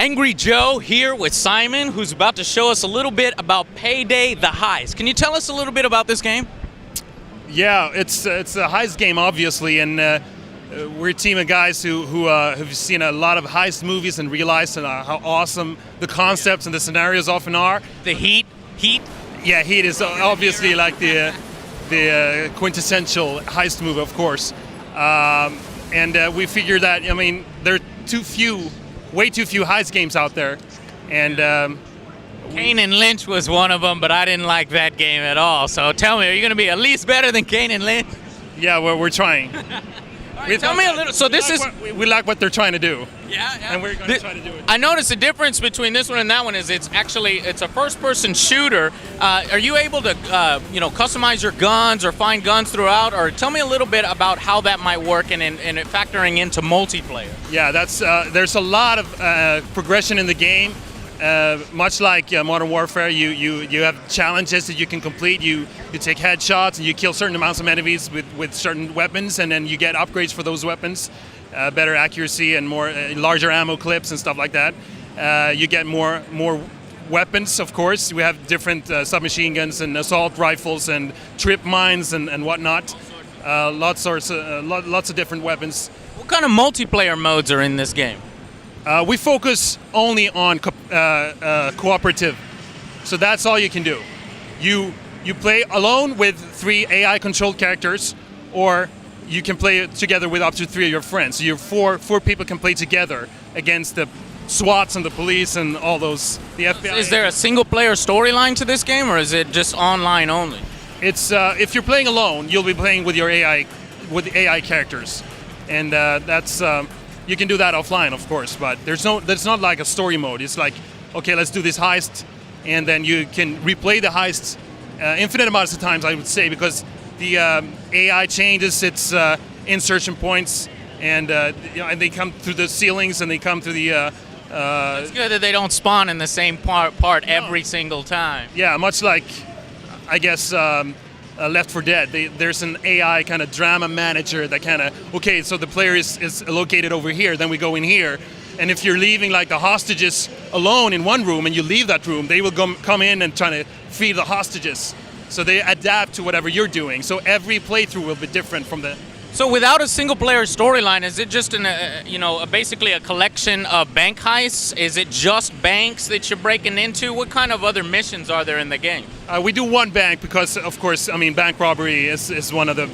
Angry Joe here with Simon, who's about to show us a little bit about Payday the Heist. Can you tell us a little bit about this game? Yeah, it's a heist game, obviously, and we're a team of guys who have seen a lot of heist movies and realized how awesome the concepts and the scenarios often are. The Heat? Yeah, Heat is obviously like the quintessential heist movie, of course. And we figured that, I mean, there are way too few heist games out there, and Kane and Lynch was one of them, but I didn't like that game at all. So tell me, are you going to be at least better than Kane and Lynch? Yeah, we're trying. Tell me a little. So this is we like what they're trying to do. Yeah. And we're going to try to do it. I noticed the difference between this one and that one is it's a first-person shooter. Are you able to customize your guns or find guns throughout? Or tell me a little bit about how that might work and it factoring into multiplayer. Yeah, there's a lot of progression in the game. Much like Modern Warfare, you have challenges that you can complete. You take headshots and you kill certain amounts of enemies with certain weapons, and then you get upgrades for those weapons, better accuracy and more larger ammo clips and stuff like that. You get more weapons, of course. We have different submachine guns and assault rifles and trip mines and whatnot. Lots of different weapons. What kind of multiplayer modes are in this game? We focus only on cooperative, so that's all you can do. You play alone with 3 AI-controlled characters, or you can play together with up to 3 of your friends. So your four people can play together against the SWATs and the police and all those, the FBI. Is there a single-player storyline to this game, or is it just online only? It's if you're playing alone, you'll be playing with your AI characters, and that's. You can do that offline, of course, but there's not like a story mode. It's like, okay, let's do this heist, and then you can replay the heist infinite amounts of times, I would say, because the AI changes its insertion points, and and they come through the ceilings, and they come through the. It's good that they don't spawn in the same part every single time. Yeah, much like, I guess. Left 4 Dead, there's an AI kind of drama manager that kind of, okay, so the player is located over here, then we go in here, and if you're leaving like the hostages alone in one room and you leave that room, they will come in and try to free the hostages. So they adapt to whatever you're doing. So every playthrough will be different from the. So without a single-player storyline, is it just basically a collection of bank heists? Is it just banks that you're breaking into? What kind of other missions are there in the game? We do one bank because, of course, I mean, bank robbery is one of the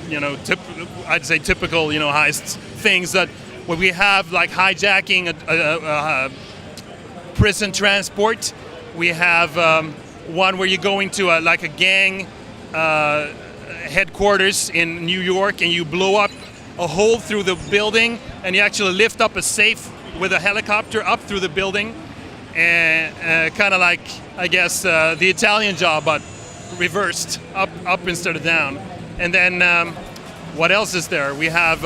I'd say typical heist things that when we have like hijacking a prison transport. We have one where you're going to like a gang. Headquarters in New York, and you blow up a hole through the building, and you actually lift up a safe with a helicopter up through the building, and kind of like, I guess, the Italian Job, but reversed, up instead of down. And then what else is there? We have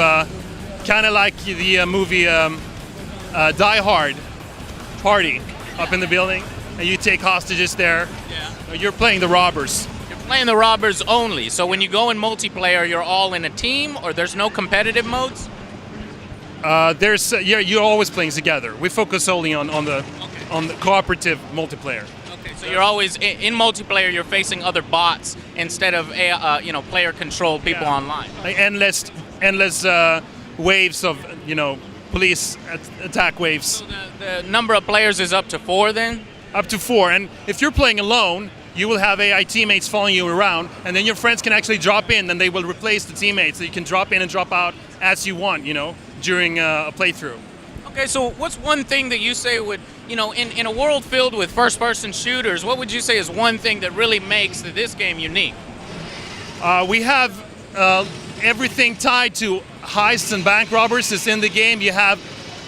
kind of like the movie Die Hard party up in the building, and you take hostages there. Yeah. You're playing the robbers. Playing the robbers only. So when you go in multiplayer, you're all in a team, or there's no competitive modes? You're always playing together. We focus only on the cooperative multiplayer. Okay, so you're always in multiplayer. You're facing other bots instead of player-controlled people online. Like endless waves of police attack waves. So the number of players is up to 4 then? Up to 4, and if you're playing alone, you will have AI teammates following you around, and then your friends can actually drop in, and they will replace the teammates. So you can drop in and drop out as you want, during a playthrough. Okay, so what's one thing that you say would, in a world filled with first-person shooters, what would you say is one thing that really makes this game unique? We have everything tied to heists and bank robbers is in the game. You have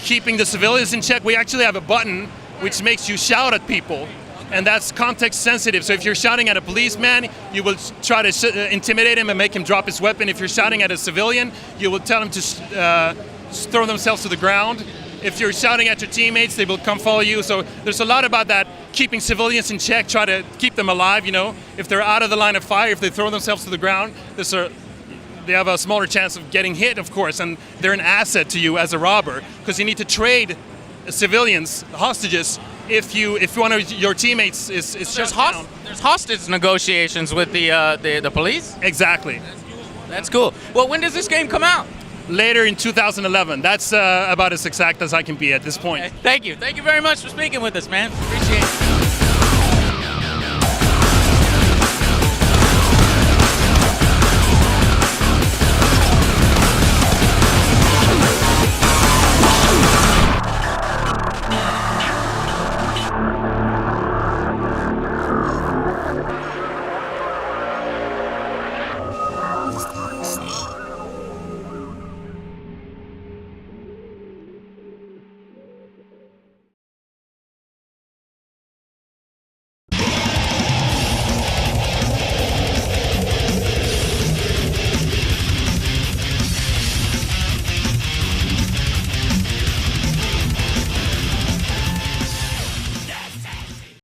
keeping the civilians in check. We actually have a button which makes you shout at people. And that's context sensitive. So if you're shouting at a policeman, you will try to intimidate him and make him drop his weapon. If you're shouting at a civilian, you will tell him to throw themselves to the ground. If you're shouting at your teammates, they will come follow you. So there's a lot about that, keeping civilians in check, try to keep them alive. If they're out of the line of fire, if they throw themselves to the ground, they have a smaller chance of getting hit, of course, and they're an asset to you as a robber because you need to trade civilians, hostages, if one of your teammates is There's, shot down. there's hostage negotiations with the police. Exactly. That's cool. Well, when does this game come out? Later in 2011. That's about as exact as I can be at this point. Thank you. Thank you very much for speaking with us, man. Appreciate it.